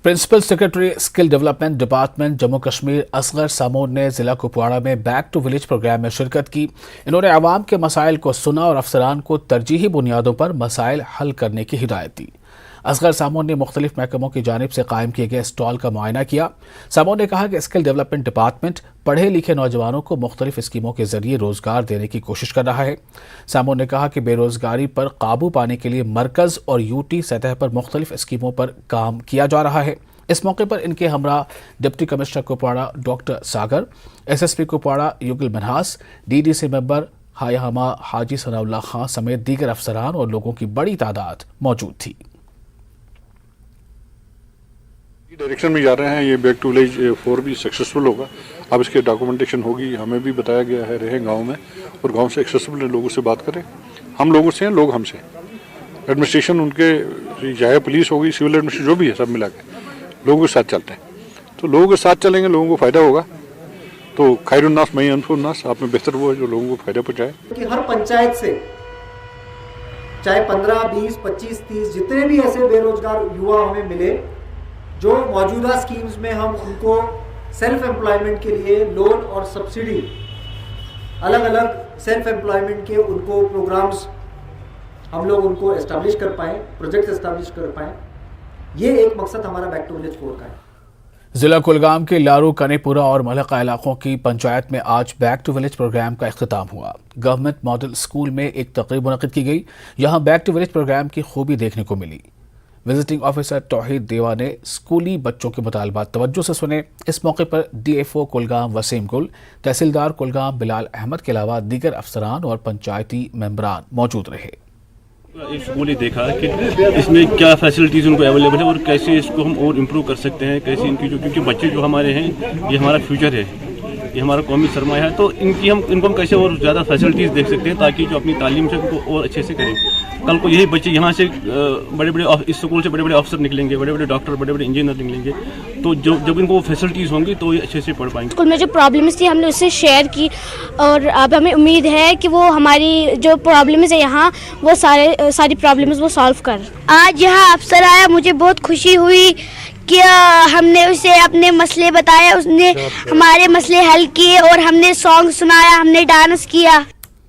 Principal secretary skill development department Jammu Kashmir Asgar Samoon ने जिला कुपवाड़ा में बैक टू विलेज प्रोग्राम में शिरकत की। इन्होंने आवाम के मसाइल को सुना और अफसरान को तरजीही बुनियादों पर मसाइल हल करने की हिदायत दी। असगर सामून ने मुख्तलिफ महकमों की जानिब से कायम किए गए स्टॉल का मुआयना किया। सामून ने कहा कि स्किल डेवलपमेंट डिपार्टमेंट पढ़े लिखे नौजवानों को मुख्तलिफ स्कीमों के जरिए रोजगार देने की कोशिश कर रहा है। सामून ने कहा कि बेरोजगारी पर काबू पाने के लिए मरकज और यूटी सतह पर मुख्तलिफ स्कीमों पर काम किया जा रहा है। इस मौके पर इनके हमरा डिप्टी कमिश्नर कुपवाड़ा डॉक्टर सागर, SSP कुपवाड़ा युगल मनहास, DDC मेंबर हायहमा हाजी सनाउल्लाह खां समेत दीगर अफसरान और लोगों की बड़ी तादाद मौजूद थी। डायरेक्शन में जा रहे हैं। ये बैक टू विलेज 4 भी सक्सेसफुल होगा। अब इसके डॉक्यूमेंटेशन होगी। हमें भी बताया गया है रहे गांव में और गांव से एक्सेसिबल लोगों से बात करें। हम लोगों से हैं, लोग हमसे। एडमिनिस्ट्रेशन उनके चाहे पुलिस होगी, सिविल एडमिनिस्ट्रेशन जो भी है, सब मिला के लोगों के साथ चलते हैं। तो लोगों के साथ चलेंगे, लोगों को फायदा होगा। तो खैरुन्नास मई अनफुन्नास, आप में बेहतर वो है जो लोगों को फायदा पहुँचाए। कि हर पंचायत से चाहे 15, 20, 25, 30 जितने भी ऐसे बेरोजगार युवा हमें मिले जो मौजूदा स्कीम्स में हम उनको सेल्फ एम्प्लॉयमेंट के लिए लोन और सब्सिडी, अलग अलग सेल्फ एम्प्लॉयमेंट के उनको प्रोग्राम्स हम लोग उनको एस्टैब्लिश कर पाएँ, प्रोजेक्ट एस्टैब्लिश कर पाएँ। ये एक मकसद हमारा बैक टू विलेज 4 का है। जिला कुलगाम के लारू, कनेपुरा और मलका इलाकों की पंचायत में आज बैक टू विलेज प्रोग्राम का इख्तिताम हुआ। गवर्नमेंट मॉडल स्कूल में एक तकरीब मुनक्किद की गई। यहाँ बैक टू विलेज प्रोग्राम की खूबी देखने को मिली। विजिटिंग ऑफिसर तौहीद देवा ने स्कूली बच्चों के मुतालबात तवज्जो से सुने। इस मौके पर DFO कुलगाम वसीम गुल, तहसीलदार कुलगाम बिलाल अहमद के अलावा दीगर अफसरान और पंचायती मेंबरान मौजूद रहे। एक स्कूल ही देखा कि इसमें क्या फैसिलिटीज़ उनको अवेलेबल है और कैसे इसको हम और इम्प्रूव कर सकते हैं, कैसे इनकी जो, क्योंकि बच्चे जो हमारे हैं ये हमारा फ्यूचर है, ये हमारा कौमी सरमाया है। तो इनको हम कैसे और ज़्यादा फैसिलिटीज़ देख सकते हैं ताकि जो अपनी तालीम से उनको और अच्छे से करें। कल को यही बच्चे यहाँ से बड़े बड़े इस स्कूल से बड़े बड़े अफसर निकलेंगे, बड़े बड़े डॉक्टर, बड़े बड़े इंजीनियर निकलेंगे। तो जब इनको फैसिलिटीज़ होंगी तो ये अच्छे से पढ़ पाएंगे। स्कूल में जो प्रॉब्लम्स थी हमने उससे शेयर की और अब हमें उम्मीद है कि वो हमारी जो प्रॉब्लम्स है यहाँ वो सारी प्रॉब्लम्स वो सॉल्व कर। आज यहाँ अफसर आया, मुझे बहुत खुशी हुई कि हमने उसे अपने मसले बताए, उसने हमारे मसले हल किए और हमने सॉन्ग सुनाया, हमने डांस किया।